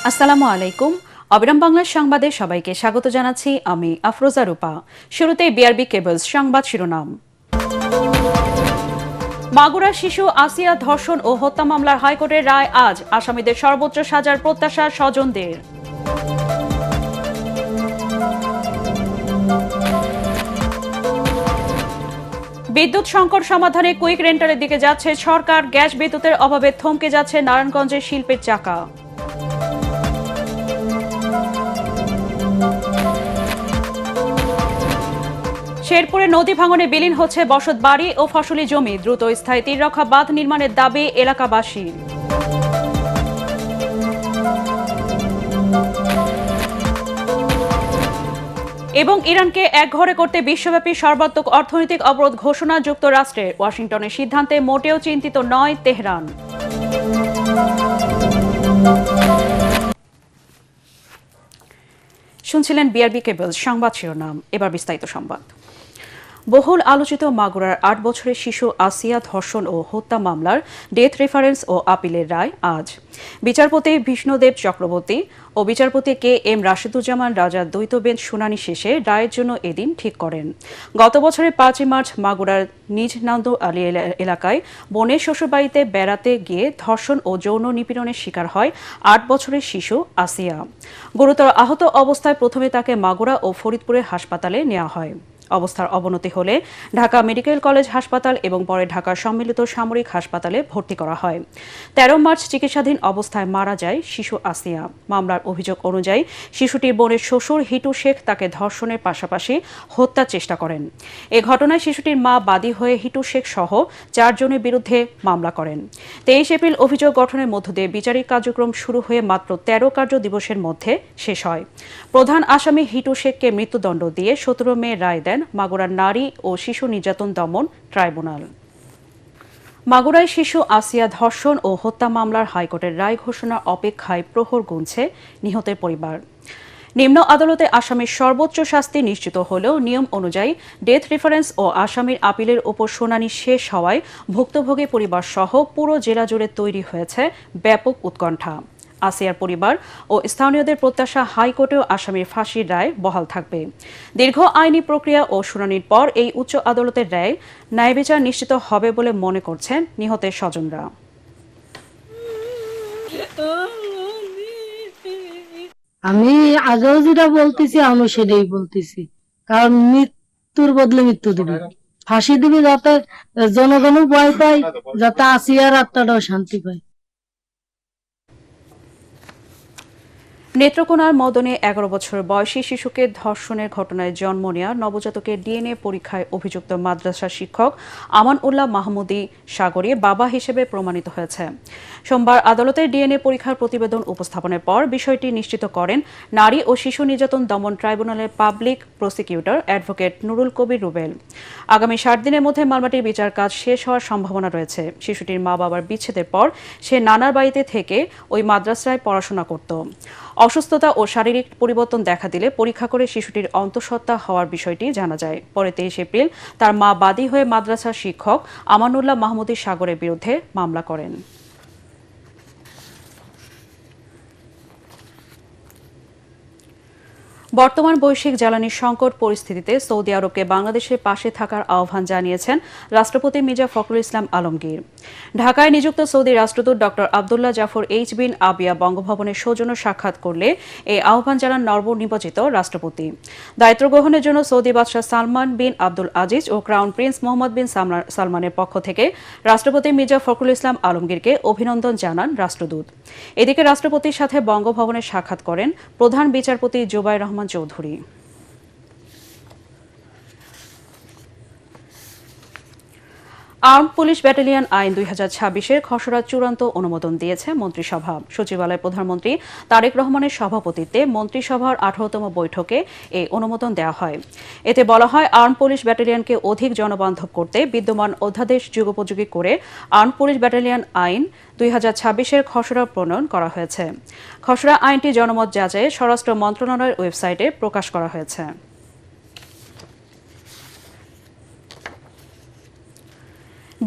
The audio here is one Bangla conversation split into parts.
আসসালামু আলাইকুম। অবিরাম বাংলার সংবাদে সবাইকে স্বাগত জানাচ্ছি আমি আফরোজা রূপা। শুরুতেই বিআরবি কেবলস সংবাদ শিরোনাম। মাগুরা শিশু আসিয়া ধর্ষণ ও হত্যা মামলার হাইকোর্টের রায় আজ, আসামিদের সর্বোচ্চ সাজার প্রত্যাশা স্বজনদের। বিদ্যুৎ সংকট সমাধানে কুইক রেন্টালের দিকে যাচ্ছে সরকার, গ্যাস বিদ্যুতের অভাবে থমকে যাচ্ছে নারায়ণগঞ্জের শিল্পের চাকা। শেরপুরে নদী ভাঙনে বিলীন হচ্ছে বসতবাড়ি ও ফসলি জমি, দ্রুত স্থায়ী তীররক্ষা বাঁধ নির্মাণের দাবি এলাকাবাসীর। এবং ইরানকে একঘরে করতে বিশ্বব্যাপী সর্বাত্মক অর্থনৈতিক অবরোধ ঘোষণা যুক্তরাষ্ট্রের, ওয়াশিংটনের সিদ্ধান্তে মোটেও চিন্তিত নয় তেহরান। শুনছিলেন বিআরবি কেবলস সংবাদ শিরোনাম, এবার বিস্তারিত সংবাদ। বহুল আলোচিত মাগুরার ৮ বছরের শিশু আসিয়া ধর্ষণ ও হত্যা মামলার ডেথ রেফারেন্স ও আপিলের রায় আজ। বিচারপতি বিষ্ণুদেব চক্রবর্তী ও বিচারপতি কে এম রাশেদুজ্জামান রাজার দ্বৈত বেঞ্চ শুনানি শেষে রায়ের জন্য এদিন ঠিক করেন। গত বছরের ৫ই মার্চ মাগুরার নিজ নান্দ আলী এলাকায় বোনের শ্বশুরবাড়িতে বেড়াতে গিয়ে ধর্ষণ ও যৌন নিপীড়নের শিকার হয় ৮ বছরের শিশু আসিয়া। গুরুতর আহত অবস্থায় প্রথমে তাকে মাগুরা ও ফরিদপুরের হাসপাতালে নেওয়া হয়। অবস্থার অবনতি হলে ঢাকা মেডিকেল কলেজ হাসপাতাল এবং পরে ঢাকা সম্মিলিত সামরিক হাসপাতালে ভর্তি করা হয়। ১৩ মার্চ চিকিৎসাধীন অবস্থায় মারা যায় শিশু আসিয়া। মামলার অভিযোগ অনুযায়ী শিশুটির বোনের শ্বশুর হিটু শেখ তাকে ধর্ষণের পাশাপাশি হত্যার চেষ্টা করেন। এ ঘটনায় শিশুটির মা বাদী হয়ে হিটু শেখ সহ ৪ জনের বিরুদ্ধে মামলা করেন। ২৩ এপ্রিল অভিযোগ গঠনের মধ্য দিয়ে বিচারিক কার্যক্রম শুরু হয়ে মাত্র ১৩ কার্য দিবসের মধ্যে শেষ হয়। প্রধান আসামি হিটু শেখকে মৃত্যুদণ্ড দিয়ে ১৭ মে রায় দেন মাগুরার নারী ও শিশু নির্যাতন দমন ট্রাইব্যুনাল। মাগুরায় শিশু আসিয়া ধর্ষণ ও হত্যা মামলার হাইকোর্টের রায় ঘোষণার অপেক্ষায় প্রহর গুনছে নিহতের পরিবার। নিম্ন আদালতে আসামির সর্বোচ্চ শাস্তি নিশ্চিত হলেও নিয়ম অনুযায়ী ডেথ রেফারেন্স ও আসামির আপিলের ওপর শুনানি শেষ হওয়ায় ভুক্তভোগী পরিবার সহ পুরো জেলা জুড়ে তৈরি হয়েছে ব্যাপক উৎকণ্ঠা। আসিয়ার পরিবার ও স্থানীয়দের প্রত্যাশা হাইকোর্টেও আসামির ফাঁসির রায় বহাল থাকবে। দীর্ঘ আইনি প্রক্রিয়া ও শুনানির পর এই উচ্চ আদালতের রায় ন্যায়বিচার নিশ্চিত হবে বলে মনে করছেন নিহতের স্বজনরা। আমি আগেও যেটা বলতেছি আমি সেটাই বলতেছি, কারণ মৃত্যুর বদলে মৃত্যু দিবে, ফাঁসি দিবে যাতে জনগণও ভয় পায়, যাতে আসিয়ার আত্মাটাও শান্তি পায়। নেত্রকোনার মদনে ১১ বছর বয়সী শিশুকে ধর্ষণের ঘটনায় জন্ম নেওয়া নবজাতকের ডিএনএ পরীক্ষায় অভিযুক্ত মাদ্রাসা শিক্ষক আমান উল্লাহ মাহমুদী সাগরী বাবা হিসেবে প্রমাণিত হয়েছে। সোমবার আদালতের ডিএনএ পরীক্ষার প্রতিবেদন উপস্থাপনের পর বিষয়টি নিশ্চিত করেন নারী ও শিশু নির্যাতন দমন ট্রাইব্যুনালের পাবলিক প্রসিকিউটর অ্যাডভোকেট নুরুল কবির রুবেল। আগামী ৬০ দিনের মধ্যে মামলাটির বিচার কাজ শেষ হওয়ার সম্ভাবনা রয়েছে। শিশুটির মা বাবার বিচ্ছেদের পর সে নানার বাড়িতে থেকে ওই মাদ্রাসায় পড়াশোনা করত। অসুস্থতা ও শারীরিক পরিবর্তন দেখা দিলে পরীক্ষা করে শিশুটির অন্তঃসত্ত্বা হওয়ার বিষয়টি জানা যায়। পরে ২৩ এপ্রিল তার মা বাদী হয়ে মাদ্রাসার শিক্ষক আমানুল্লাহ মাহমুদী সাগরের বিরুদ্ধে মামলা করেন। বর্তমান বৈশ্বিক জ্বালানি সংকট পরিস্থিতিতে সৌদি আরবকে বাংলাদেশের পাশে থাকার আহ্বান জানিয়েছেন রাষ্ট্রপতি মির্জা ফখরুল ইসলাম আলমগীর। ঢাকায় নিযুক্ত সৌদি রাষ্ট্রদূত ডক্টর আবদুল্লাহ জাফর এইচ বিন আবিয়া বঙ্গভবনের সৌজন্য সাক্ষাৎ করলে এই আহ্বান জানান নবনির্বাচিত রাষ্ট্রপতি। দায়িত্ব গ্রহণের জন্য সৌদি বাদশাহ সালমান বিন আব্দুল আজিজ ও ক্রাউন প্রিন্স মোহাম্মদ বিন সালমানের পক্ষ থেকে রাষ্ট্রপতি মির্জা ফখরুল ইসলাম আলমগীরকে অভিনন্দন জানান রাষ্ট্রদূত। এদিকে রাষ্ট্রপতির সাথে বঙ্গভবনে সাক্ষাৎ করেন প্রধান বিচারপতি Zubair Rahman Chowdhury. Armed police battalion আইন ২০২৬-এর খসড়া চূড়ান্ত অনুমোদন দিয়েছে মন্ত্রিসভা। সচিবালয়ে প্রধানমন্ত্রী তারেক রহমানের সভাপতিত্বে মন্ত্রিসভার ১৮তম বৈঠকে এই অনুমোদন দেওয়া হয়। এতে বলা হয়, আর্মড পুলিশ ব্যাটালিয়নকে অধিক জনবান্ধব করতে বিদ্যমান অধ্যাদেশ যুগোপযোগী করে আর্মড পুলিশ ব্যাটালিয়ন আইন ২০২৬-এর খসড়া প্রণয়ন করা হয়েছে। খসড়া আইনটি জনমত যাচাইয়ে স্বরাষ্ট্র মন্ত্রণালয়ের ওয়েবসাইটে প্রকাশ করা হয়েছে।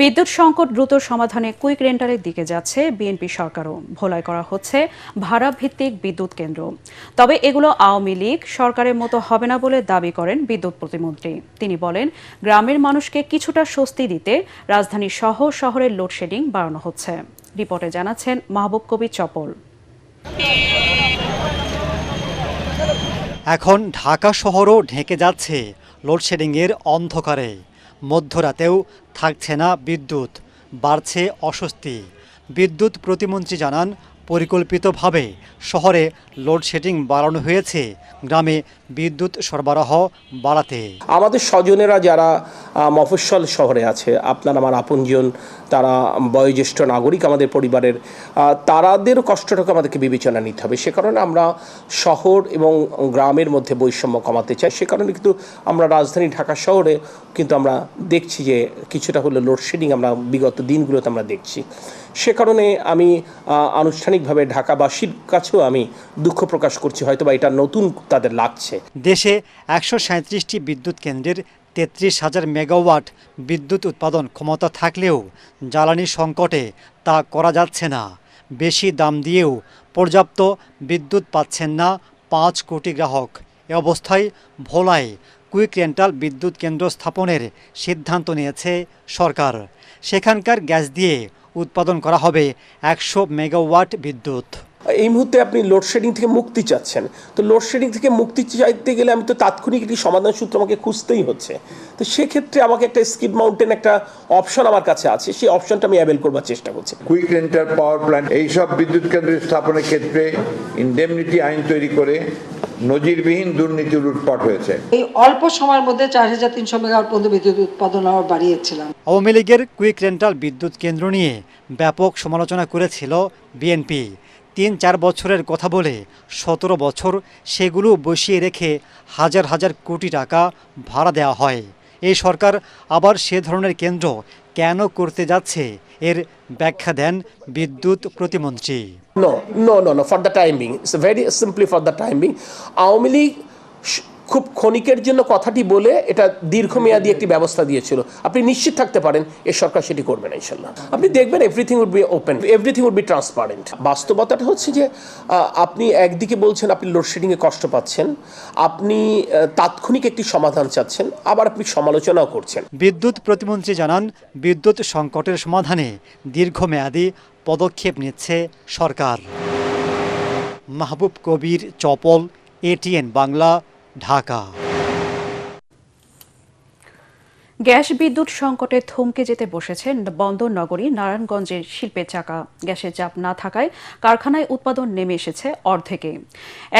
বিদ্যুৎ সংকট দ্রুত সমাধানে কুইক রেন্টালের দিকে যাচ্ছে বিএনপি সরকারও। ভোলাই করা হচ্ছে ভাড়া ভিত্তিক বিদ্যুৎ কেন্দ্র। তবে এগুলো আওয়ামী লীগ সরকারের মতো হবে না বলে দাবি করেন বিদ্যুৎ প্রতিমন্ত্রী। তিনি বলেন, গ্রামের মানুষকে কিছুটা স্বস্তি দিতে রাজধানী সহ শহরের লোডশেডিং বাড়ানো হচ্ছে। রিপোর্টে জানাচ্ছেন মাহবুব কবির চপল। এখন ঢাকা শহরও ঢেকে যাচ্ছে লোডশেডিংয়ের অন্ধকারে। মধ্যরাতেও থাকছে না বিদ্যুৎ, বাড়ছে অস্বস্তি। বিদ্যুৎ প্রতিমন্ত্রী জানান, পরিকল্পিতভাবে শহরে লোডশেডিং বাড়ানো হয়েছে গ্রামে বিদ্যুৎ সরবরাহ বাড়াতে। আমাদের স্বজনেরা যারা মফস্বল শহরে আছে, আপনার আমার আপনজন, তারা বয়োজ্যেষ্ঠ নাগরিক আমাদের পরিবারের, তাদের কষ্টটাকে আমাদেরকে বিবেচনা নিতে হবে। সে কারণে আমরা শহর এবং গ্রামের মধ্যে বৈষম্য কমাতে চাই। সে কারণে কিন্তু আমরা রাজধানী ঢাকা শহরে কিন্তু আমরা দেখছি যে কিছুটা হলে লোডশেডিং আমরা বিগত দিনগুলোতে আমরা দেখছি। সে কারণে আমি আনুষ্ঠানিকভাবে ঢাকাবাসীর কাছেও আমি দুঃখ প্রকাশ করছি, হয়তো বা এটা নতুন তাদের লাগছে। দেশে ১৩৭টি বিদ্যুৎ কেন্দ্রের ৩৩,০০০ মেগাওয়াট বিদ্যুৎ উৎপাদন ক্ষমতা থাকলেও জ্বালানি সংকটে তা করা যাচ্ছে না। বেশি দাম দিয়েও পর্যাপ্ত বিদ্যুৎ পাচ্ছেন না ৫ কোটি গ্রাহক। এ অবস্থায় ভোলায় কুইক রেন্টাল বিদ্যুৎ কেন্দ্র স্থাপনের সিদ্ধান্ত নিয়েছে সরকার। সেখানকার গ্যাস দিয়ে উৎপাদন করা হবে ১০০ মেগাওয়াট বিদ্যুৎ। এই মুহূর্তে আপনি লোডশেডিং থেকে মুক্তি চাচ্ছেন, তো লোডশেডিং থেকে মুক্তি চাইতে গেলে আমি তো তাৎক্ষণিক একটি সমাধান সূত্র আমাকে খুঁজতেই হচ্ছে। তো সেক্ষেত্রে আমাকে একটা স্কিড মাউন্টেন একটা অপশন আমার কাছে আছে, সেই অপশনটা আমি অ্যাভেল করবার চেষ্টা করছি। কুইক রেন্টাল পাওয়ার প্ল্যান্ট এইসব বিদ্যুৎ কেন্দ্র স্থাপনের ক্ষেত্রে ইনডেমনিটি আইন তৈরি করে নজিরবিহীন দুর্নীতি লুটপাট হয়েছে। এই অল্প সময়ের মধ্যে ৪৩০০ মেগাওয়াট পর্যন্ত বিদ্যুৎ উৎপাদন আমরা বাড়িয়েছিলাম। আওয়ামী লীগের কুইক রেন্টাল বিদ্যুৎ কেন্দ্র নিয়ে ব্যাপক সমালোচনা করেছিল বিএনপি। ৩-৪ বছরের কথা বলে ১৭ বছর সেগুলো বসিয়ে রেখে হাজার হাজার কোটি টাকা ভাড়া দেওয়া হয়। এই সরকার আবার সে ধরনের কেন্দ্র কেন করতে যাচ্ছে, এর ব্যাখ্যা দেন বিদ্যুৎ প্রতিমন্ত্রী। No, for the time being. It's very simply for the time being. Awami League খুব ক্ষণিকের জন্য কথাটি বলে এটা দীর্ঘমেয়াদী একটি ব্যবস্থা দিয়েছিল। আপনি নিশ্চিত থাকতে পারেন এ সরকার সেটি করবে না ইনশাল্লাহ। আপনি দেখবেন everything would be open, everything would be transparent. বাস্তবতাটা হচ্ছে যে আপনি একদিকে বলছেন আপনি লোডশেডিংয়ে কষ্ট পাচ্ছেন, আপনি তাৎক্ষণিক একটি সমাধান চাচ্ছেন, আবার আপনি সমালোচনাও করছেন। বিদ্যুৎ প্রতিমন্ত্রী জানান, বিদ্যুৎ সংকটের সমাধানে দীর্ঘমেয়াদী পদক্ষেপ নিচ্ছে সরকার। মাহবুব কবির চপল, এটিএন বাংলা, ঢাকা। গ্যাস বিদ্যুৎ সংকটে থমকে যেতে বসেছে বন্দর নগরী নারায়ণগঞ্জের শিল্পের চাকা। গ্যাসের চাপ না থাকায় কারখানায় উৎপাদন নেমে এসেছে অর্ধেকে।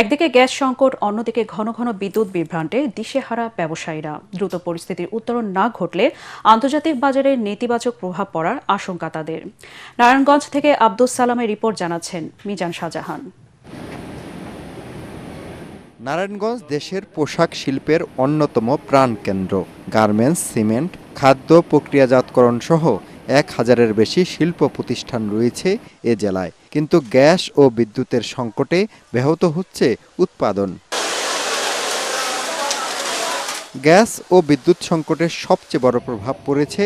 একদিকে গ্যাস সংকট, অন্যদিকে ঘন ঘন বিদ্যুৎ বিভ্রান্টে দিশেহারা ব্যবসায়ীরা। দ্রুত পরিস্থিতির উত্তরণ না ঘটলে আন্তর্জাতিক বাজারে নেতিবাচক প্রভাব পড়ার আশঙ্কা তাদের। নারায়ণগঞ্জ থেকে আব্দুস সালামের রিপোর্ট জানাচ্ছেন মিজান শাহজাহান। নারায়ণগঞ্জ দেশের পোশাক শিল্পের অন্যতম প্রাণকেন্দ্র। গার্মেন্টস, সিমেন্ট, খাদ্য প্রক্রিয়াজাতকরণ সহ ১,০০০-এর বেশি শিল্প প্রতিষ্ঠান রয়েছে এ জেলায়। কিন্তু গ্যাস ও বিদ্যুতের সংকটে ব্যাহত হচ্ছে উৎপাদন। গ্যাস ও বিদ্যুৎ সংকটের সবচেয়ে বড় প্রভাব পড়েছে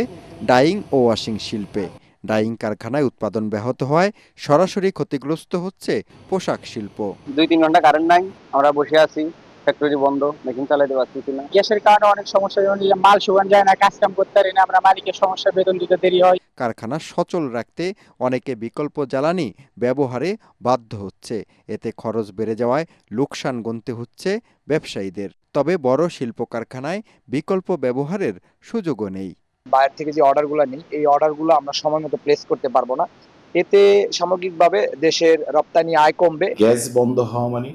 ডাইং ও ওয়াশিং শিল্পে। ডাইং কারখানায় উৎপাদন ব্যাহত হওয়ায় সরাসরি ক্ষতিগ্রস্ত হচ্ছে পোশাক শিল্প। ২-৩ ঘন্টা কারেন্ট নাই, আমরা বসে আছি, ফ্যাক্টরি বন্ধ, মেশিন চালাতে পারতেছি না। গ্যাসের কারণে অনেক সমস্যা, যেমন মাল শুকান যায় না, কাজ কাম করতে পারি না আমরা, মালিকের সমস্যা, বেতন দিতে দেরি হয়। কারখানা সচল রাখতে অনেকে বিকল্প জ্বালানি ব্যবহারে বাধ্য হচ্ছে। এতে খরচ বেড়ে যাওয়ায় লোকসান গুনতে হচ্ছে ব্যবসায়ীদের। তবে বড় শিল্প কারখানায় বিকল্প ব্যবহারের সুযোগও নেই। বাইরে থেকে যে অর্ডারগুলো নেই, এই অর্ডারগুলো আমরা সময় মতো প্লেস করতে পারবো না। এতে সামগ্রিকভাবে দেশের রপ্তানি আয় কমবে। গ্যাস বন্ধ হওয়া মানে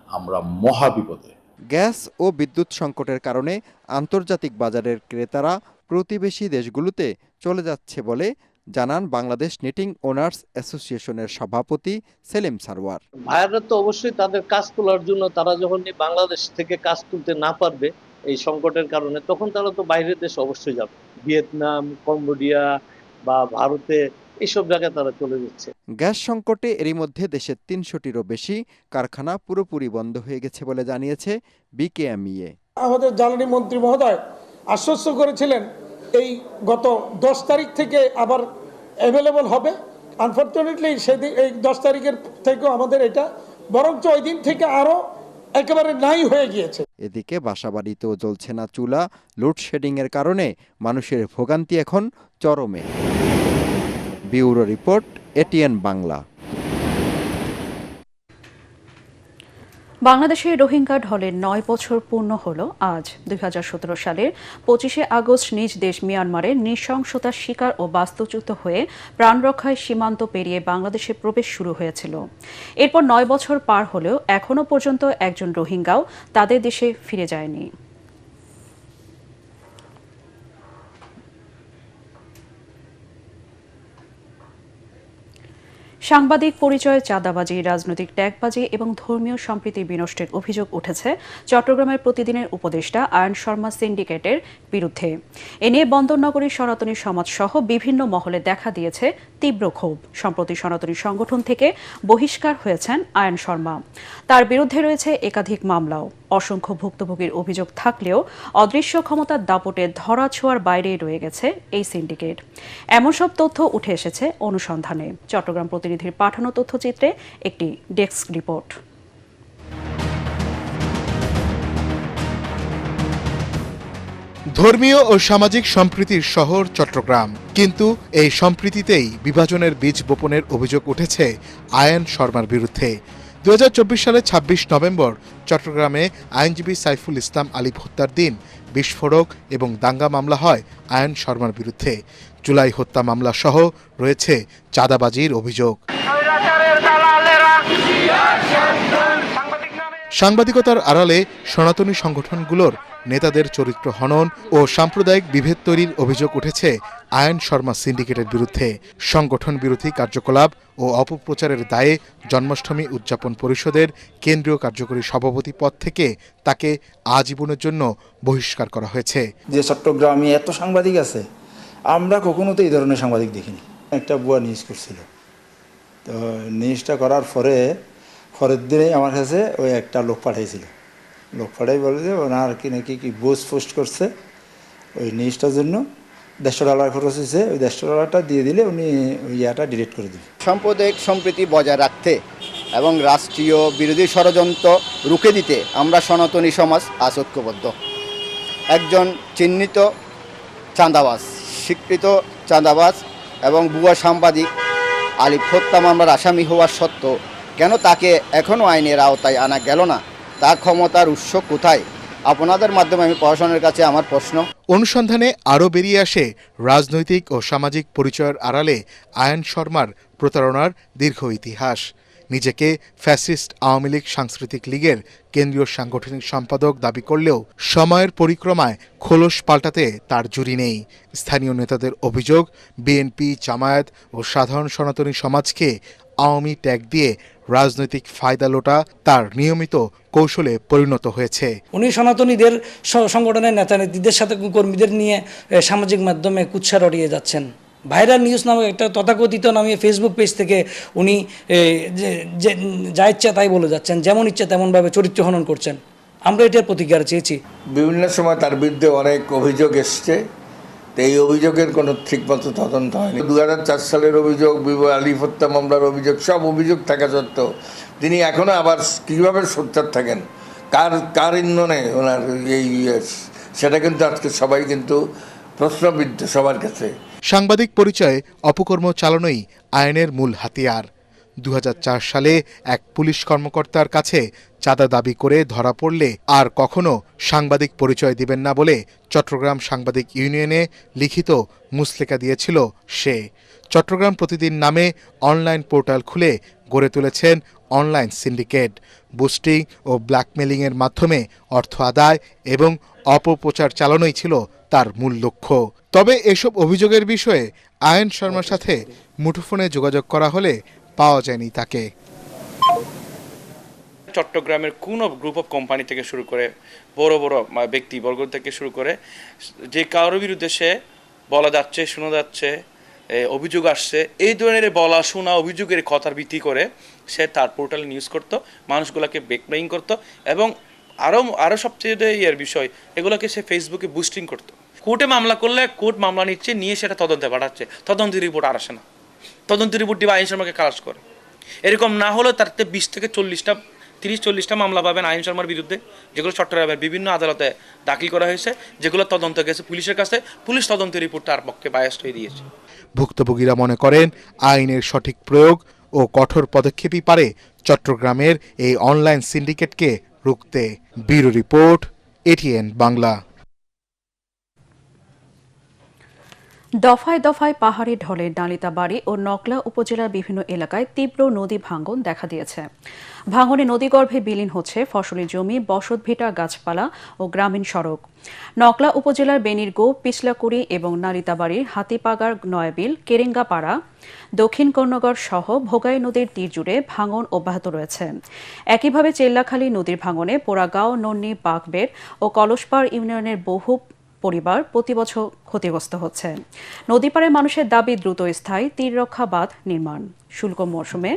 আমরা মহা বিপদে। গ্যাস ও বিদ্যুৎ সংকটের কারণে আন্তর্জাতিক বাজারের ক্রেতারা প্রতিবেশী দেশগুলোতে চলে যাচ্ছে বলে জানান বাংলাদেশ নিটিং ওনার্স অ্যাসোসিয়েশনের সভাপতি সেলিম সারওয়ার। ভাইয়ারা তো অবশ্যই তাদের কাজ তোলার জন্য, তারা যখন বাংলাদেশ থেকে কাজ তুলতে না পারবে এই সংকটের কারণে, তখন তারা তো বাইরের দেশে অবশ্যই যাবে। ভিয়েতনাম, কম্বোডিয়া বা ভারতে, এইসব জায়গায় তারা চলে যাচ্ছে। গ্যাস সংকটে এরই মধ্যে দেশের ৩০০টিরও বেশি কারখানা পুরোপুরি বন্ধ হয়ে গেছে বলে জানিয়েছে বিকেএমইএ। আমাদের জ্বালানি মন্ত্রী মহোদয় আশ্বস্ত করেছিলেন এই গত 10 তারিখ থেকে আবার অ্যাভেলেবল হবে। আনফর্চুনেটলি সেদিন এই 10 তারিখের থেকেও আমাদের এটা বরঞ্চ ওই দিন থেকে আরও একেবারে নাই হয়ে গিয়েছে। এদিকে বাসাবাড়িতেও জ্বলছে না চুলা। লোডশেডিংয়ের কারণে মানুষের ভোগান্তি এখন চরমে। Bureau report, ATN Bangla. বাংলাদেশে রোহিঙ্গা ঢলের 9 বছর পূর্ণ হল আজ। 2017 সালের 25শে আগস্ট নিজ দেশ মিয়ানমারের নৃশংসতার শিকার ও বাস্তুচ্যুত হয়ে প্রাণ রক্ষায় সীমান্ত পেরিয়ে বাংলাদেশে প্রবেশ শুরু হয়েছিল। এরপর 9 বছর পার হলেও এখনও পর্যন্ত একজন রোহিঙ্গাও তাদের দেশে ফিরে যায়নি। সাংবাদিক পরিচয়, চাঁদাবাজি, রাজনৈতিক ট্যাগবাজি এবং ধর্মীয় সম্প্রীতি বিনষ্টের অভিযোগ উঠেছে চট্টগ্রামের প্রতিদিনের উপদেষ্টা আয়ন শর্মা সিন্ডিকেটের বিরুদ্ধে। এ নিয়ে বন্দরনগরীর সনাতনী সমাজ সহ বিভিন্ন মহলে দেখা দিয়েছে তীব্র ক্ষোভ। সম্প্রতি সনাতনী সংগঠন থেকে বহিষ্কার হয়েছেন আয়ন শর্মা। তার বিরুদ্ধে রয়েছে একাধিক মামলাও। অসংখ্য ভুক্তভোগীর অভিযোগ থাকলেও অদৃশ্য ক্ষমতার দাপটে ধরাছোঁয়ার বাইরেই রয়ে গেছে এই সিন্ডিকেট। এমন সব তথ্য উঠে এসেছে অনুসন্ধানে। চট্টগ্রাম প্রতিনিধির পাঠানো তথ্যচিত্রে একটি ডেস্ক রিপোর্ট। ধর্মীয় ও সামাজিক সম্প্রীতির শহর চট্টগ্রাম, কিন্তু এই সম্প্রীতিতেই বিভাজনের বীজ বপনের অভিযোগ উঠেছে আয়ন শর্মার বিরুদ্ধে। 2024 সালের 26 নভেম্বর চট্টগ্রামে আইনজীবী সাইফুল ইসলাম আলিফ হত্যার দিন বিস্ফোরক এবং দাঙ্গা মামলা হয় আয়ন শর্মার বিরুদ্ধে। জুলাই হত্যা মামলা সহ রয়েছে চাঁদাবাজির অভিযোগ। সাংবাদিকতার আড়ালে সনাতনী সংগঠনগুলোর নেতাদের চরিত্র হনন ও সাম্প্রদায়িক বিভেদ তৈরির অভিযোগ উঠেছে আয়ন শর্মা সিন্ডিকেটের বিরুদ্ধে। সংগঠন বিরোধী কার্যকলাপ ও অপপ্রচারের দায়ে জন্মাষ্টমী উদযাপন পরিষদের কেন্দ্রীয় কার্যকরী সভাপতি পদ থেকে তাকে আজীবনের জন্য বহিষ্কার করা হয়েছে। যে চট্টগ্রামে এত সাংবাদিক আছে, আমরা কখনো তো এই ধরনের সাংবাদিক দেখিনি। একটা ভুয়া নিউজ করছিল, তো নিউজটা করার পরের দিনেই আমার কাছে ওই একটা লোক পাঠাইছিল। লোক পাঠাই বলে যে ওনার কি নাকি বোস পোস্ট করছে, ওই নিউজটার জন্য $150 খরচ হয়েছে, ওই $150 দিয়ে দিলে উনি ওই ইয়াটা ডিলিট করে দিলেন। সাম্প্রদায়িক সম্প্রীতি বজায় রাখতে এবং রাষ্ট্রীয় বিরোধী ষড়যন্ত্র রুখে দিতে আমরা সনাতনী সমাজ আজ ঐক্যবদ্ধ। একজন চিহ্নিত চাঁদাবাজ, স্বীকৃত চাঁদাবাজ এবং ভুয়া সাংবাদিক আলিফ হত্যা মামলার আসামি হওয়ার সত্ত্বেও কেন তাকে এখনও আইনের আওতায় আনা গেল না? তার ক্ষমতার উৎস কোথায়? আপনাদের মাধ্যমে আমি প্রশাসনের কাছে আমার প্রশ্ন। অনুসন্ধানে আরও বেরিয়ে আসে রাজনৈতিক ও সামাজিক পরিচয়ের আড়ালে আয়ন শর্মার প্রতারণার দীর্ঘ ইতিহাস। নিজেকে ফ্যাসিস্ট আওয়ামী লীগ সাংস্কৃতিক লীগের কেন্দ্রীয় সাংগঠনিক সম্পাদক দাবি করলেও সময়ের পরিক্রমায় খোলস পাল্টাতে তার জুড়ি নেই। স্থানীয় নেতাদের অভিযোগ, বিএনপি, জামায়াত ও সাধারণ সনাতনী সমাজকে আওয়ামী ট্যাগ দিয়ে রাজনৈতিক ফায়দা লোটা তার নিয়মিত কৌশলে পরিণত হয়েছে। উনি সনাতনীদের সংগঠনের নেতা নেত্রীদের সাথে কর্মীদের নিয়ে সামাজিক মাধ্যমে কুৎসা রড়িয়ে যাচ্ছেন। ভাইরাল নিউজ নামক একটা তথাকথিত নামে ফেসবুক পেজ থেকে উনি যা ইচ্ছা তাই বলে যাচ্ছেন, যেমন ইচ্ছা তেমনভাবে চরিত্র হনন করছেন। আমরা এটার প্রতিক্রিয়া চেয়েছি। বিভিন্ন সময় তার বিরুদ্ধে অনেক অভিযোগ এসছে, তো এই অভিযোগের কোনো ঠিকমতো তদন্ত হয়নি। 2004 সালের অভিযোগ, আলিফ হত্যা মামলার অভিযোগ, সব অভিযোগ থাকা সত্ত্বেও তিনি এখনও আবার কীভাবে সোচ্চার থাকেন, কার ইন্ধনে ওনার এই সেটা কিন্তু আজকে সবাই কিন্তু প্রশ্নবিদ্ধ সবার কাছে। সাংবাদিক পরিচয়ে অপকর্ম চালানোই আইনের মূল হাতিয়ার। 2004 সালে এক পুলিশ কর্মকর্তার কাছে চাঁদা দাবি করে ধরা পড়লে আর কখনো সাংবাদিক পরিচয় দিবেন না বলে চট্টগ্রাম সাংবাদিক ইউনিয়নে লিখিত মুচলেখা দিয়েছিল সে। চট্টগ্রাম প্রতিদিন নামে অনলাইন পোর্টাল খুলে গড়ে তুলেছেন অনলাইন সিন্ডিকেট। বুস্টিং ও ব্ল্যাকমেলিংয়ের মাধ্যমে অর্থ আদায় এবং অপপ্রচার চালানোই ছিল তার মূল লক্ষ্য। তবে এসব অভিযোগের বিষয়ে আয়ন শর্মার সাথে মুঠোফোনে যোগাযোগ করা হলে পাওয়া যায়নি তাকে। চট্টগ্রামের কোনো গ্রুপ অফ কোম্পানি থেকে শুরু করে বড় বড় ব্যক্তিবর্গ থেকে শুরু করে যে কারোর বিরুদ্ধে সে বলা যাচ্ছে, শোনা যাচ্ছে, অভিযোগ আসছে, এই ধরনের বলা শোনা অভিযোগের কথার ভিত্তি করে সে তার পোর্টালে নিউজ করতো, মানুষগুলোকে ব্যাকলাইং করতো এবং আরও সবচেয়ে ইয়ের বিষয়, এগুলোকে সে ফেসবুকে বুস্টিং করতো। কোর্টে মামলা করলে কোর্ট মামলা নিচ্ছে, নিয়ে সেটা তদন্তে পাঠাচ্ছে, তদন্তের রিপোর্ট আর আসে না, তদন্তের রিপোর্ট দিবে আইন শর্মাকে খালাস করে। এরকম না হলেও তার 20 থেকে 30-40টা মামলা পাবেন আইন শর্মার বিরুদ্ধে, যেগুলো চট্টগ্রামের বিভিন্ন আদালতে দাখিল করা হয়েছে, যেগুলো তদন্ত গেছে পুলিশের কাছে, পুলিশ তদন্তের রিপোর্ট তার পক্ষে বায়াস্ট হয়ে দিয়েছে। ভুক্তভোগীরা মনে করেন আইনের সঠিক প্রয়োগ ও কঠোর পদক্ষেপই পারে চট্টগ্রামের এই অনলাইন সিন্ডিকেটকে রুখতে। Bureau report, ATN Bangla. দফায় দফায় পাহাড়ি ঢলে নালিতাবাড়ী ও নকলা উপজেলার বিভিন্ন এলাকায় তীব্র নদী ভাঙন দেখা দিয়েছে। ভাঙনে নদীগর্ভে বিলীন হচ্ছে ফসলি জমি, বসতভিটা, গাছপালা ও গ্রামীণ সড়ক। নকলা উপজেলার বেনিরগো, পিছলাকুড়ি এবং নালিতাবাড়ির হাতিপাগার, নয়াবিল, কেরেঙ্গাপাড়া, দক্ষিণ কর্ণগড় সহ ভোগাই নদীর তীর জুড়ে ভাঙন অব্যাহত রয়েছে। একইভাবে চেল্লাখালী নদীর ভাঙনে পোড়াগাঁও, নন্নি, বাঘবের ও কলসপাড় ইউনিয়নের বহু পরিবার প্রতি বছর ক্ষতিগ্রস্ত হচ্ছে। নদীপাড়ে মানুষের দাবি দ্রুত স্থায়ী তীররক্ষা বাঁধ নির্মাণ। শুল্ক মৌসুমে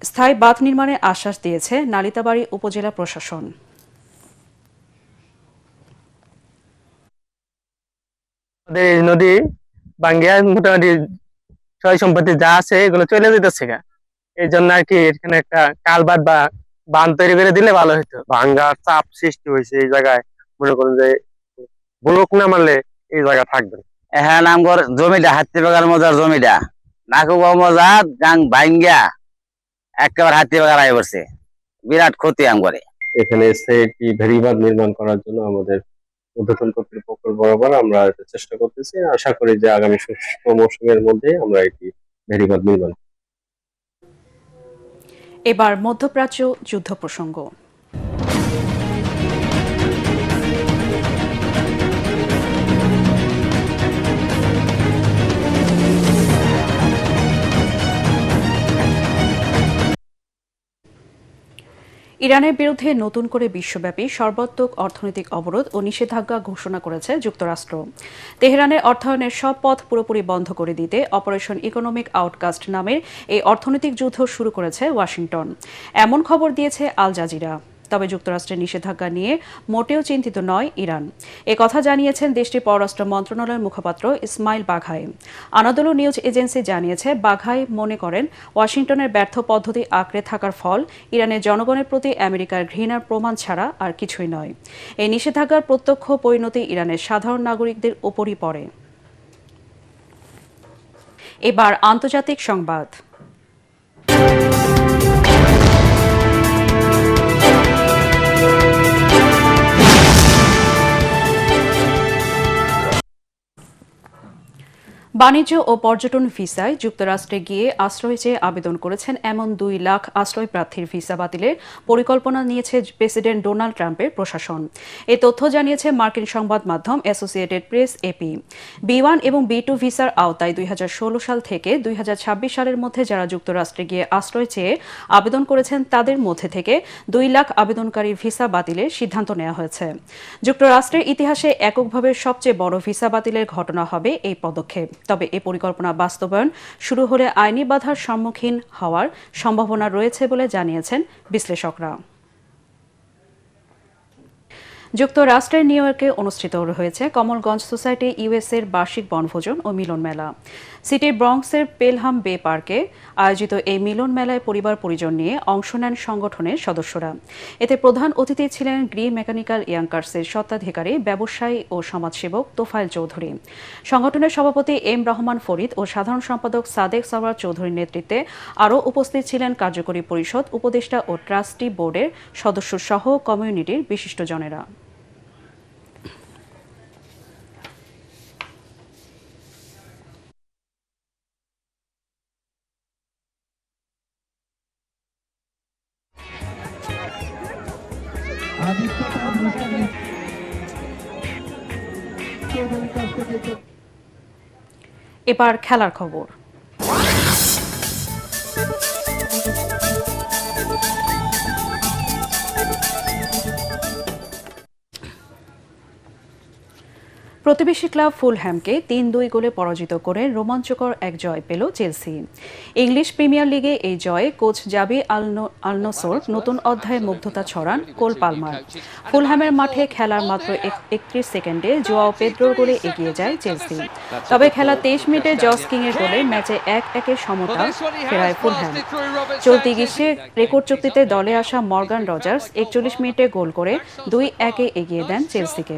স্থায়ী বাঁধ নির্মাণের আশ্বাস দিয়েছে নালিতাবাড়ী উপজেলা প্রশাসন। এই নদী ভাঙ্গিয়া মোটামুটি সয় সম্পত্তি যা আছে এগুলো চলে যেতেছে, এই জন্য আর কি এখানে একটা কালভার্ট বা বাঁধ তৈরি করে দিলে ভালো হতো। ভাঙ্গার চাপ সৃষ্টি হয়েছে এই জায়গায়, মনে করেন যে ব্লক না মারলে এই জায়গা থাকবে। হ্যাঁ, আমগর জমিটা হাতি বাগার মজার জমিটা নাকুবা মজা গাং ভাঙ্গিয়া একেবারে হাতি বাগার আয় পড়ছে, বিরাট ক্ষতি আমগরে। এখানে একটি ভেরিবাঁধ নির্মাণ করার জন্য আমাদের ঊর্ধ্বতন কর্তৃপক্ষ বরাবর আমরা চেষ্টা করতেছি। আশা করি যে আগামী শুষ্ক মৌসুমের মধ্যে আমরা একটি ভেরিবাঁধ নির্মাণ। এবার মধ্যপ্রাচ্য যুদ্ধ প্রসঙ্গ। ইরানের বিরুদ্ধে নতুন করে বিশ্বব্যাপী সর্বাত্মক অর্থনৈতিক অবরোধ ও নিষেধাজ্ঞা ঘোষণা করেছে যুক্তরাষ্ট্র। তেহরানের অর্থায়নের সব পথ পুরোপুরি বন্ধ করে দিতে অপারেশন ইকোনমিক আউটকাস্ট নামের এই অর্থনৈতিক যুদ্ধ শুরু করেছে ওয়াশিংটন, এমন খবর দিয়েছে আল জাজিরা। তবে যুক্তরাষ্ট্রের নিষেধাজ্ঞা নিয়ে মোটেও চিন্তিত নয় ইরান। কথা জানিয়েছেন দেশটির পররাষ্ট্র মন্ত্রণালয়ের মুখপাত্র Ismail Baghai. Anadolu news agency জানিয়েছে, বাঘাই মনে করেন ওয়াশিংটনের ব্যর্থ পদ্ধতি আঁকড়ে থাকার ফল ইরানের জনগণের প্রতি আমেরিকার ঘৃণার প্রমাণ ছাড়া আর কিছুই নয়। এই নিষেধাজ্ঞার প্রত্যক্ষ পরিণতি ইরানের সাধারণ নাগরিকদের ওপরই পড়ে। এবার আন্তর্জাতিক সংবাদ। বাণিজ্য ও পর্যটন ভিসায় যুক্তরাষ্ট্রে গিয়ে আশ্রয় চেয়ে আবেদন করেছেন এমন 2 লাখ আশ্রয় প্রার্থীর ভিসা বাতিলের পরিকল্পনা নিয়েছে প্রেসিডেন্ট ডোনাল্ড ট্রাম্পের প্রশাসন। এ তথ্য জানিয়েছে মার্কিন সংবাদ মাধ্যম অ্যাসোসিয়েটেড প্রেস এপি। B1 এবং B2 ভিসার আওতায় 2016 সাল থেকে 2026 সালের মধ্যে যারা যুক্তরাষ্ট্রে গিয়ে আশ্রয় চেয়ে আবেদন করেছেন তাদের মধ্যে থেকে 2 লাখ আবেদনকারীর ভিসা বাতিলের সিদ্ধান্ত নেওয়া হয়েছে। যুক্তরাষ্ট্রের ইতিহাসে এককভাবে সবচেয়ে বড় ভিসা বাতিলের ঘটনা হবে এই পদক্ষেপ। তবে এই পরিকল্পনা বাস্তবায়ন শুরু হলে আইনি বাধার সম্মুখীন হওয়ার সম্ভাবনা রয়েছে বলে জানিয়েছেন বিশ্লেষকরা। যুক্তরাষ্ট্রের নিউ ইয়র্কে অনুষ্ঠিত হয়েছে কমলগঞ্জ সোসাইটি ইউএসএর বার্ষিক বনভোজন ও মিলন মেলা। সিটির ব্রঙ্কসের পেলহাম বে পার্কে আয়োজিত এই মিলন মেলায় পরিবার পরিজন নিয়ে অংশ নেন সংগঠনের সদস্যরা। এতে প্রধান অতিথি ছিলেন গ্রি মেকানিক্যাল ইয়াঙ্কার্সের স্বত্বাধিকারী ব্যবসায়ী ও সমাজসেবক তোফায়েল চৌধুরী। সংগঠনের সভাপতি এম রহমান ফরিদ ও সাধারণ সম্পাদক সাদেক সরওয়ার চৌধুরীর নেতৃত্বে আরও উপস্থিত ছিলেন কার্যকরী পরিষদ, উপদেষ্টা ও ট্রাস্টি বোর্ডের সদস্য সহ কমিউনিটির বিশিষ্টজনেরা। এবার খেলার খবর। প্রতিবেশী ক্লাব ফুলহ্যামকে ৩-২ গোলে পরাজিত করে রোমাঞ্চকর এক জয় পেল চেলসি। ইংলিশ প্রিমিয়ার লিগে এই জয়ে কোচ জাবি আলনোসোর নতুন অধ্যায়ে মুগ্ধতা ছড়ান কোল পালমার। ফুলহ্যামের মাঠে খেলার মাত্র ৩১ সেকেন্ডে জোয়াও পেদ্রোর গোলে এগিয়ে যায় চেলসি। তবে খেলা ২৩ মিনিটে জস কিংয়ের গোলে ম্যাচে ১-১ সমতা ফেরায় ফুলহ্যাম। চলতি গ্রীষ্মে রেকর্ড চুক্তিতে দলে আসা মর্গান রজার্স ৪১ মিনিটে গোল করে ২-১ এগিয়ে দেন চেলসিকে।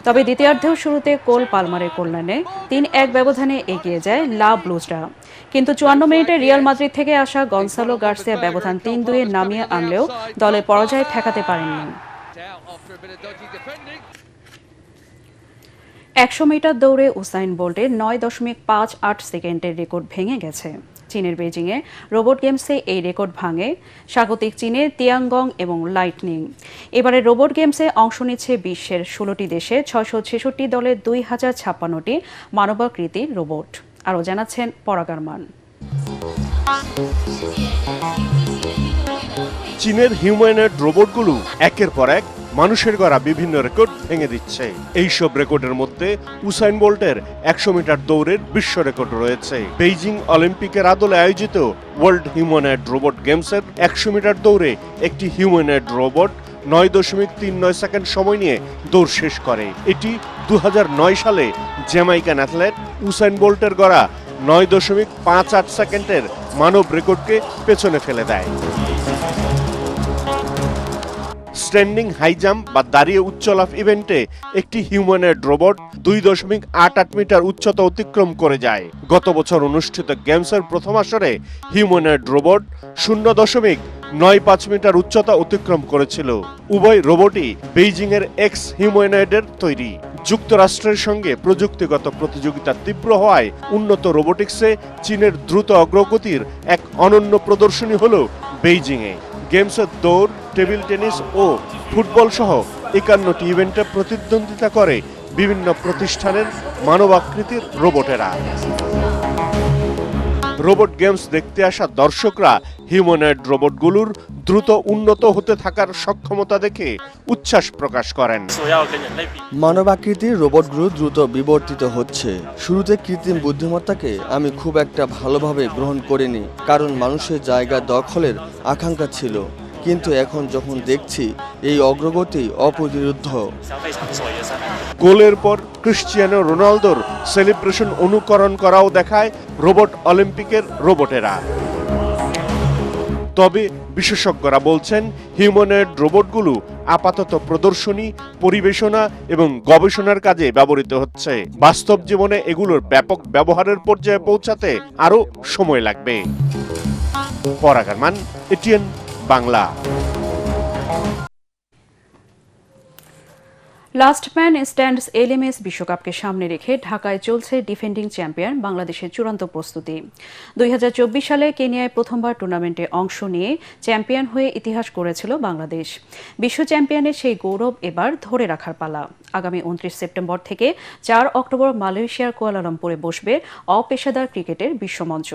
তবে দ্বিতীয়ার্ধেও শুরুতে কোল পালমারের কল্যাণে ৩-১ ব্যবধানে এগিয়ে যায় লা ব্লুজরা। কিন্তু ৫৪ মিনিটে রিয়াল মাদ্রিদ থেকে আসা গনসালো গার্সিয়া ব্যবধান ৩-২ নামিয়ে আনলেও দলের পরাজয় ঠেকাতে পারেননি। ১০০ মিটার দৌড়ে উসাইন বোল্টের ৯.৫৮ সেকেন্ডের রেকর্ড ভেঙে গেছে। চীনের বেজিংয়ে রোবট গেমসে এই রেকর্ড ভাঙে স্বাগতিক চীনের তিয়াঙ্গং এবং লাইটনিং। এবারে রোবট গেমসে অংশ নিচ্ছে বিশ্বের ১৬টি দেশে ৬৬৬ দলের ২০৫৬টি মানবাকৃতির রোবট। আরও জানাচ্ছেন পরাগারমান। চীনের হিউম্যানয়েড রোবটগুলো একের পর এক মানুষের গড়া বিভিন্ন রেকর্ড ভেঙে দিচ্ছে। এইসব রেকর্ডের মধ্যে উসাইন বোল্টের ১০০ মিটার দৌড়ের বিশ্ব রেকর্ড রয়েছে। বেইজিং অলিম্পিকের আদলে আয়োজিত ওয়ার্ল্ড হিউম্যানয়েড রোবট গেমসের ১০০ মিটার দৌড়ে একটি হিউম্যানয়েড রোবট ৯.৩৯ সেকেন্ড সময় নিয়ে দৌড় শেষ করে। এটি ২০০৯ সালে জ্যামাইকান অ্যাথলেট উসাইন বোল্টের গড়া ৯.৫৮ সেকেন্ডের মানব রেকর্ডকে পেছনে ফেলে দেয়। স্ট্যান্ডিং হাই জাম্প বা দাঁড়িয়ে উচ্চ লাফ ইভেন্টে একটি হিউম্যানয়েড রোবট ২.৮৮ মিটার উচ্চতা অতিক্রম করে যায়। গত বছর অনুষ্ঠিত গেমসের প্রথম আসরে হিউম্যানয়েড রোবট ০.৯৫ মিটার উচ্চতা অতিক্রম করেছিল। উভয় রোবটই বেইজিং এর এক্স হিউম্যানয়েডের তৈরি। যুক্তরাষ্ট্রের সঙ্গে প্রযুক্তিগত প্রতিযোগিতা তীব্র হওয়ায় উন্নত রোবোটিক্সে চীনের দ্রুত অগ্রগতির এক অনন্য প্রদর্শনী হল বেইজিংয়ে। গেমসের দৌড়, টেবিল টেনিস ও ফুটবল সহ ৫১টি ইভেন্টে প্রতিদ্বন্দ্বিতা করে বিভিন্ন প্রতিষ্ঠানের মানবাকৃতির রোবটেরা। রোবট গেমস দেখতে আসা দর্শকরা হিউম্যানয়েড রোবটগুলোর দ্রুত উন্নত হতে থাকার সক্ষমতা দেখে উচ্ছ্বাস প্রকাশ করেন। মানবাকৃতির রোবটগুলো দ্রুত বিবর্তিত হচ্ছে। শুরুতে কৃত্রিম বুদ্ধিমত্তাকে আমি খুব একটা ভালোভাবে গ্রহণ করিনি, কারণ মানুষের জায়গা দখলের আকাঙ্ক্ষা ছিল। কিন্তু এখন যখন দেখছি এই অগ্রগতি অপ্রতিরোধ্য। গোলের পর ক্রিশ্চিয়ানো রোনালদোর সেলিব্রেশন অনুকরণ করাও দেখায় রোবট অলিম্পিকের রোবটেরা। তবে বিশেষজ্ঞরা বলছেন হিউম্যানয়েড রোবটগুলো আপাতত প্রদর্শনী, পরিবেশনা এবং গবেষণার কাজে ব্যবহৃত হচ্ছে। বাস্তব জীবনে এগুলোর ব্যাপক ব্যবহারের পর্যায়ে পৌঁছাতে আরও সময় লাগবে। পরাগারমান, ATN Bangla. Last man stands LMS বিশ্বকাপকে সামনে রেখে ঢাকায় চলছে ডিফেন্ডিং চ্যাম্পিয়ন বাংলাদেশের চূড়ান্ত প্রস্তুতি। ২০২৪ সালে কেনিয়ায় প্রথমবার টুর্নামেন্টে অংশ নিয়ে চ্যাম্পিয়ন হয়ে ইতিহাস গড়েছিল বাংলাদেশ। বিশ্ব চ্যাম্পিয়নের সেই গৌরব এবার ধরে রাখার পালা। আগামী ২৯ সেপ্টেম্বর থেকে ৪ অক্টোবর মালয়েশিয়ার কুয়ালালামপুরে বসবে অপেশাদার ক্রিকেটের বিশ্বমঞ্চ।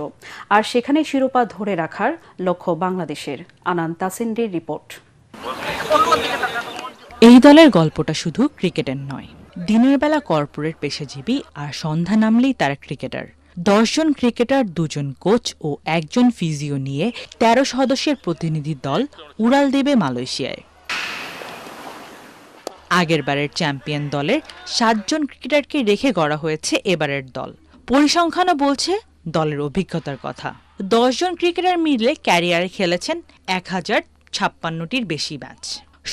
আর সেখানে শিরোপা ধরে রাখার লক্ষ্য বাংলাদেশের। আনান তাসিন্ডির রিপোর্ট। এই দলের গল্পটা শুধু ক্রিকেটের নয়। দিনের বেলা কর্পোরেট পেশাজীবী, আর সন্ধ্যা নামলেই তারা ক্রিকেটার। ১০ জন ক্রিকেটার, ২ জন কোচ ও ১ জন ফিজিও নিয়ে ১৩ সদস্যের প্রতিনিধি দল উড়াল দেবে মালয়েশিয়ায়। আগেরবারের চ্যাম্পিয়ন দলের ৭ জন ক্রিকেটারকে রেখে গড়া হয়েছে এবারের দল। পরিসংখ্যানও বলছে দলের অভিজ্ঞতার কথা। ১০ জন ক্রিকেটার মিলে ক্যারিয়ারে খেলেছেন ১,০৫৬টির বেশি ম্যাচ,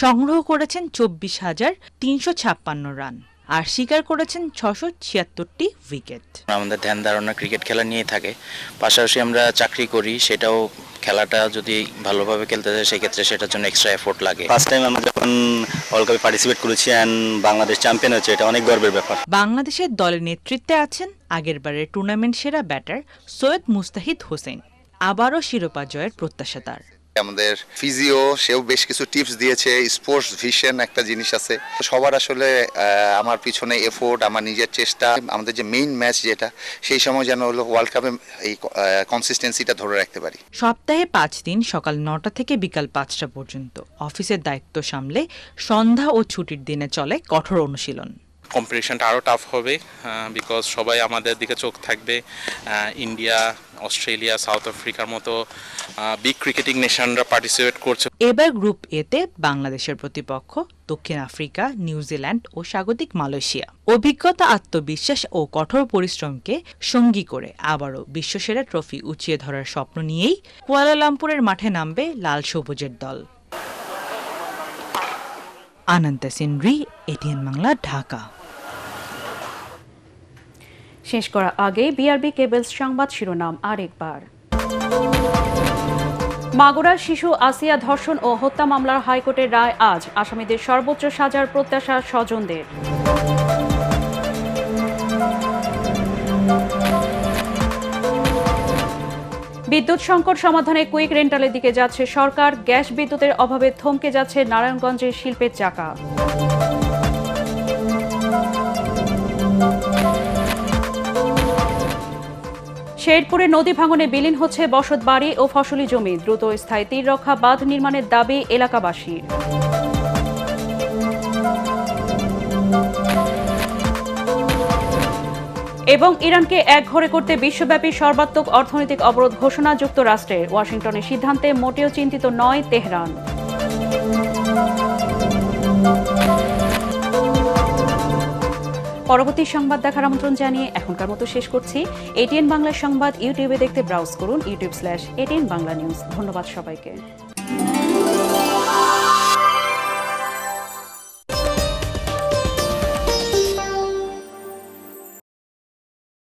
সংগ্রহ করেছেন ২৪,৩৫৬ রান, আর শিকার করেছেন ৬৭৬টি উইকেট। আমাদের ধ্যান ধারণা ক্রিকেট খেলা নিয়ে থাকে, পাশাপাশি আমরা চাকরি করি, সেটাও খেলাটা যদি ভালোভাবে খেলতে যায় সেক্ষেত্রে সেটার জন্য এক্সট্রা এফোর্ট লাগে। ফার্স্ট টাইম আমরা যখন ওয়ার্ল্ড কাপে পার্টিসিপেট করেছি অ্যান্ড বাংলাদেশ চ্যাম্পিয়ন হয়েছে, এটা অনেক গর্বের ব্যাপার। বাংলাদেশের দলের নেতৃত্বে আছেন আগেরবারের টুর্নামেন্ট সেরা ব্যাটার সৈয়দ মুস্তাহিদ হোসেন। আবারও শিরোপা জয়ের প্রত্যাশা তার। আমাদের ফিজিও, সেও বেশ কিছু টিপস দিয়েছে। স্পোর্টস ভিশন একটা জিনিস আছে সবার, আসলে আমার পিছনে এফোর্ট, আমার নিজের চেষ্টা, আমাদের যে মেইন ম্যাচ যেটা, সেই সময় যেন হলো ওয়ার্ল্ড কাপে এই কনসিস্টেন্সিটা ধরে রাখতে পারি। সপ্তাহে ৫ দিন সকাল ৯টা থেকে বিকাল ৫টা পর্যন্ত অফিসের দায়িত্ব সামলে সন্ধ্যা ও ছুটির দিনে চলে কঠোর অনুশীলন। কম্পিটিশনটা আরও টাফ হবে, বিকজ সবাই আমাদের দিকে চোখ থাকবে। ইন্ডিয়া, অস্ট্রেলিয়া, সাউথ আফ্রিকার মতো বিগ ক্রিকেটিং নেশনরা পার্টিসিপেট করছে। এবার গ্রুপ এতে বাংলাদেশের প্রতিপক্ষ দক্ষিণ আফ্রিকা, নিউজিল্যান্ড ও স্বাগতিক মালয়েশিয়া। অভিজ্ঞতা, আত্মবিশ্বাস ও কঠোর পরিশ্রমকে সঙ্গী করে আবারও বিশ্বসেরা ট্রফি উঁচিয়ে ধরার স্বপ্ন নিয়েই কুয়ালালামপুরের মাঠে নামবে লাল সবুজের দল। আনন্তা সিনরি, এটিএন বাংলা, ঢাকা। শেষ করার আগে বিআরবি কেবলস সংবাদ শিরোনাম আরেকবার। মাগুরার শিশু আসিয়া ধর্ষণ ও হত্যা মামলার হাইকোর্টের রায় আজ। আসামিদের সর্বোচ্চ সাজার প্রত্যাশা স্বজনদের। বিদ্যুৎ সংকট সমাধানে কুইক রেন্টালের দিকে যাচ্ছে সরকার। গ্যাস বিদ্যুতের অভাবে থমকে যাচ্ছে নারায়ণগঞ্জের শিল্পের চাকা। শেরপুরে নদী ভাঙনে বিলীন হচ্ছে বসতবাড়ি ও ফসলি জমি। দ্রুত স্থায়ী তীররক্ষা বাঁধ নির্মাণের দাবি এলাকাবাসীর। এবং ইরানকে একঘরে করতে বিশ্বব্যাপী সর্বাত্মক অর্থনৈতিক অবরোধ ঘোষণা যুক্তরাষ্ট্রের। ওয়াশিংটনের সিদ্ধান্তে মোটেও চিন্তিত নয় তেহরান। পরবর্তী সংবাদ দেখার আমন্ত্রণ জানিয়ে এখনকার মতো শেষ করছি। এটিএন বাংলা সংবাদ ইউটিউবে দেখতে ব্রাউজ করুন youtube/ATN বাংলা নিউজ। ধন্যবাদ সবাইকে।